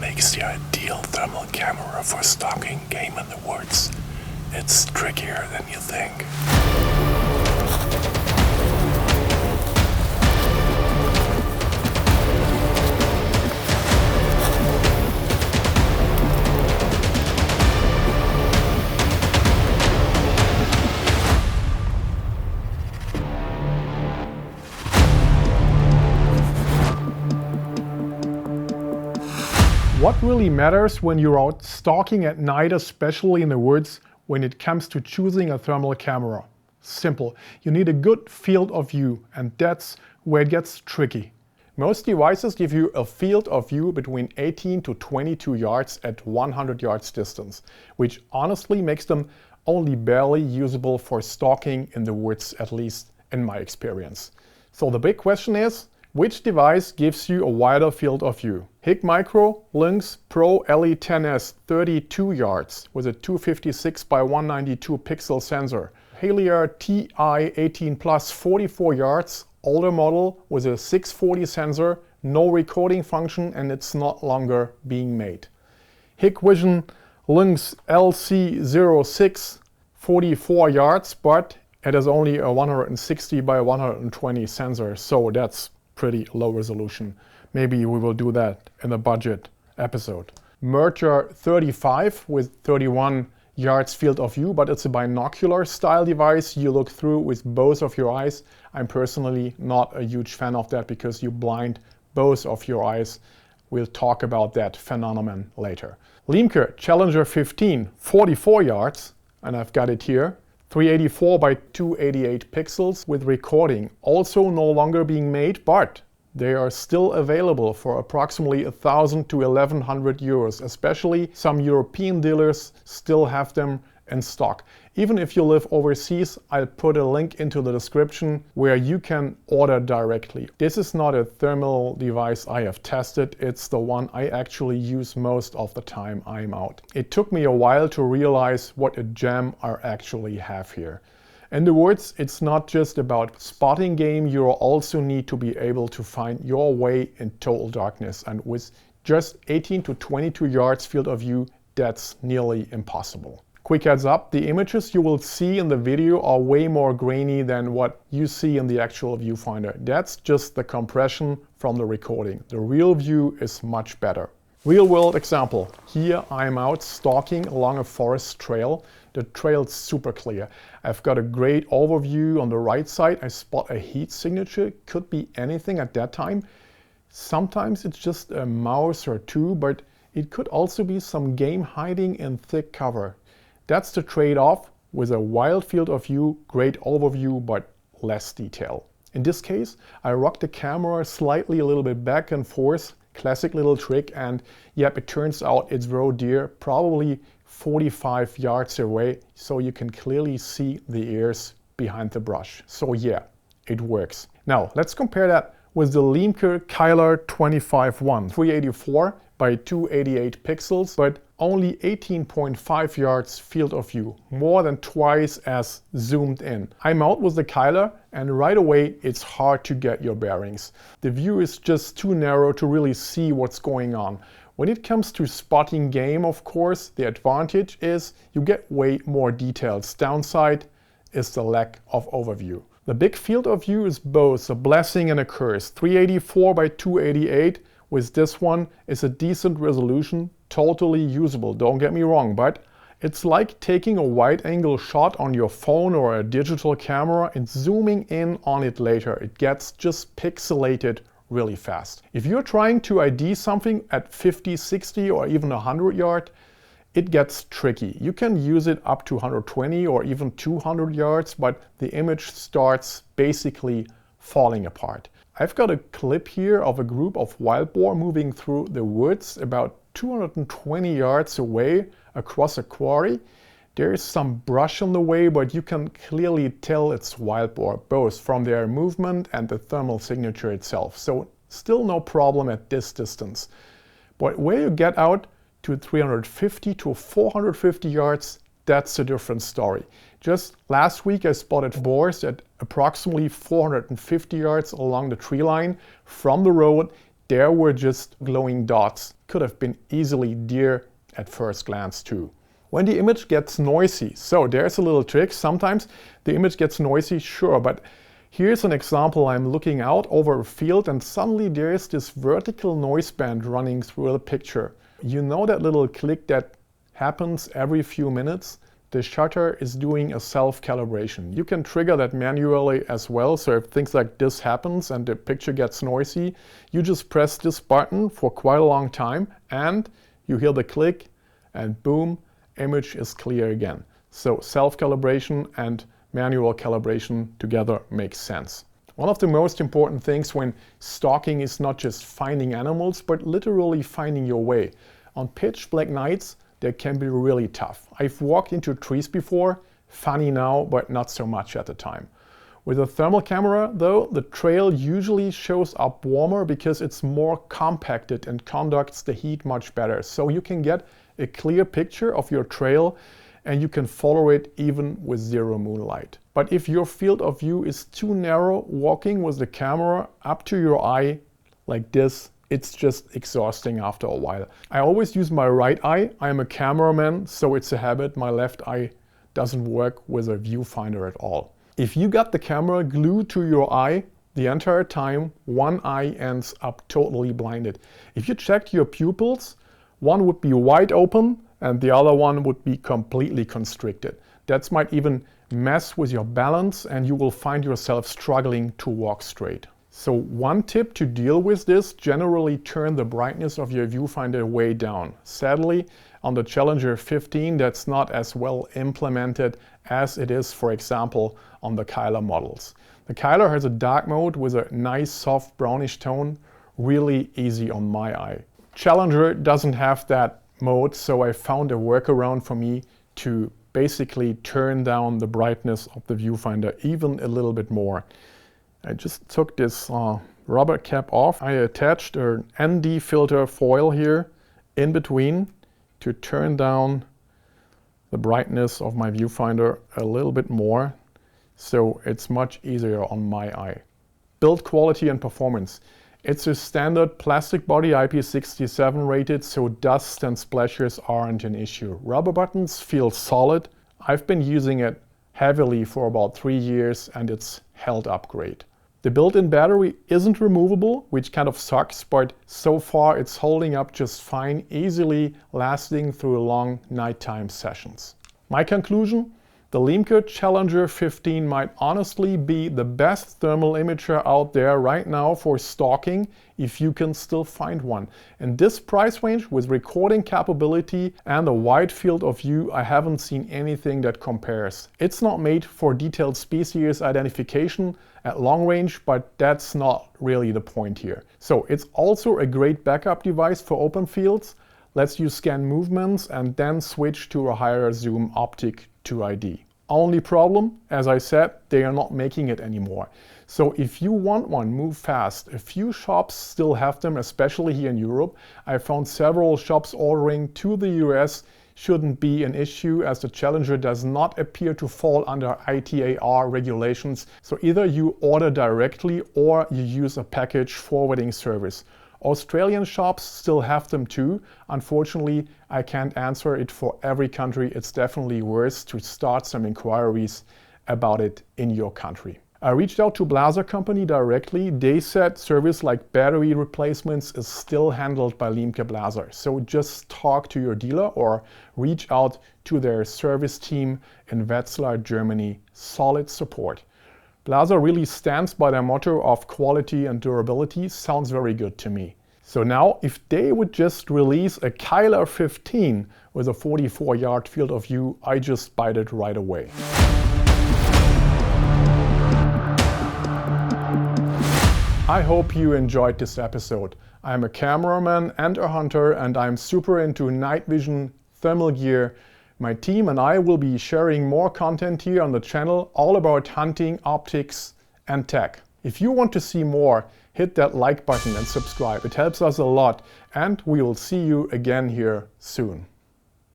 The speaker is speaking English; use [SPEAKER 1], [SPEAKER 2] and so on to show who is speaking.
[SPEAKER 1] makes the ideal thermal camera for stalking game in the woods. It's trickier than you think.
[SPEAKER 2] What really matters when you're out stalking at night, especially in the woods, when it comes to choosing a thermal camera? Simple. You need a good field of view, and that's where it gets tricky. Most devices give you a field of view between 18 to 22 yards at 100 yards distance, which honestly makes them only barely usable for stalking in the woods, at least in my experience. So the big question is, which device gives you a wider field of view? HIG Micro Lynx Pro LE10S 32 yards with a 256 by 192 pixel sensor. Haliar TI18 Plus 44 yards, older model with a 640 sensor, no recording function, and it's not longer being made. Hikvision Lynx LC06 44 yards, but it has only a 160 by 120 sensor, so that's pretty low resolution. Maybe we will do that in a budget episode. Merger 35 with 31 yards field of view, but it's a binocular style device you look through with both of your eyes. I'm personally not a huge fan of that because you blind both of your eyes. We'll talk about that phenomenon later. Limke Challenger 15, 44 yards, and I've got it here. 384 by 288 pixels with recording, also no longer being made, but they are still available for approximately 1,000 to 1,100 euros. Especially some European dealers still have them in stock. Even if you live overseas, I'll put a link into the description where you can order directly. This is not a thermal device I have tested, it's the one I actually use most of the time I'm out. It took me a while to realize what a gem I actually have here. In the woods, it's not just about spotting game, you also need to be able to find your way in total darkness, and with just 18 to 22 yards field of view, that's nearly impossible. Quick heads up, the images you will see in the video are way more grainy than what you see in the actual viewfinder. That's just the compression from the recording. The real view is much better. Real world example. Here I'm out stalking along a forest trail. The trail's super clear. I've got a great overview on the right side. I spot a heat signature. Could be anything at that time. Sometimes it's just a mouse or two, but it could also be some game hiding in thick cover. That's the trade-off with a wild field of view, great overview, but less detail. In this case, I rocked the camera slightly a little bit back and forth, classic little trick, and yep, it turns out it's roe deer, probably 45 yards away, so you can clearly see the ears behind the brush. So yeah, it works. Now, let's compare that with the Limke Kylar 25-1, 384 by 288 pixels, but only 18.5 yards field of view, more than twice as zoomed in. I'm out with the Kylar, and right away it's hard to get your bearings. The view is just too narrow to really see what's going on. When it comes to spotting game, of course, the advantage is you get way more details. Downside is the lack of overview. The big field of view is both a blessing and a curse. 384 by 288 with this one is a decent resolution, totally usable, don't get me wrong, but it's like taking a wide angle shot on your phone or a digital camera and zooming in on it later. It gets just pixelated really fast. If you're trying to ID something at 50, 60 or even 100 yards, it gets tricky. You can use it up to 120 or even 200 yards, but the image starts basically falling apart. I've got a clip here of a group of wild boar moving through the woods about 220 yards away across a quarry. There is some brush on the way, but you can clearly tell it's wild boar, both from their movement and the thermal signature itself. So still no problem at this distance. But where you get out to 350 to 450 yards, that's a different story. Just last week I spotted boars at approximately 450 yards along the tree line from the road. There were just glowing dots. Could have been easily deer at first glance too. When the image gets noisy, so there's a little trick. Sometimes the image gets noisy, sure, but here's an example. I'm looking out over a field and suddenly there's this vertical noise band running through the picture. You know that little click that happens every few minutes? The shutter is doing a self-calibration. You can trigger that manually as well, so if things like this happens and the picture gets noisy, you just press this button for quite a long time and you hear the click and boom, image is clear again. So self-calibration and manual calibration together makes sense. One of the most important things when stalking is not just finding animals, but literally finding your way. On pitch black nights, that can be really tough. I've walked into trees before, funny now, but not so much at the time. With a thermal camera, though, the trail usually shows up warmer because it's more compacted and conducts the heat much better. So you can get a clear picture of your trail and you can follow it even with zero moonlight. But if your field of view is too narrow, walking with the camera up to your eye like this, it's just exhausting after a while. I always use my right eye. I'm a cameraman, so it's a habit. My left eye doesn't work with a viewfinder at all. If you got the camera glued to your eye the entire time, one eye ends up totally blinded. If you checked your pupils, one would be wide open and the other one would be completely constricted. That might even mess with your balance and you will find yourself struggling to walk straight. So one tip to deal with this, generally turn the brightness of your viewfinder way down. Sadly, on the Challenger 15, that's not as well implemented as it is, for example, on the Kyler models. The Kyler has a dark mode with a nice soft brownish tone, really easy on my eye. Challenger doesn't have that mode, so I found a workaround for me to basically turn down the brightness of the viewfinder even a little bit more. I just took this rubber cap off. I attached an ND filter foil here in between to turn down the brightness of my viewfinder a little bit more, so it's much easier on my eye. Build quality and performance. It's a standard plastic body, IP67 rated, so dust and splashes aren't an issue. Rubber buttons feel solid. I've been using it heavily for about 3 years and it's held up great. The built-in battery isn't removable, which kind of sucks, but so far it's holding up just fine, easily lasting through long nighttime sessions. My conclusion? The Lemke Challenger 15 might honestly be the best thermal imager out there right now for stalking, if you can still find one. In this price range with recording capability and a wide field of view, I haven't seen anything that compares. It's not made for detailed species identification at long range, but that's not really the point here. So it's also a great backup device for open fields, lets you scan movements and then switch to a higher zoom optic to ID. Only problem, as I said, they are not making it anymore. So if you want one, move fast. A few shops still have them, especially here in Europe. I found several shops ordering to the US. Shouldn't be an issue as the Challenger does not appear to fall under ITAR regulations. So either you order directly or you use a package forwarding service. Australian shops still have them too. Unfortunately, I can't answer it for every country. It's definitely worth to start some inquiries about it in your country. I reached out to Blaser Company directly. They said service like battery replacements is still handled by Lemke Blaser. So just talk to your dealer or reach out to their service team in Wetzlar, Germany. Solid support. Blaser really stands by their motto of quality and durability. Sounds very good to me. So now, if they would just release a Kyler 15 with a 44-yard field of view, I just bite it right away. I hope you enjoyed this episode. I'm a cameraman and a hunter, and I'm super into night vision, thermal gear. My team and I will be sharing more content here on the channel, all about hunting, optics, and tech. If you want to see more, hit that like button and subscribe. It helps us a lot, and we will see you again here soon.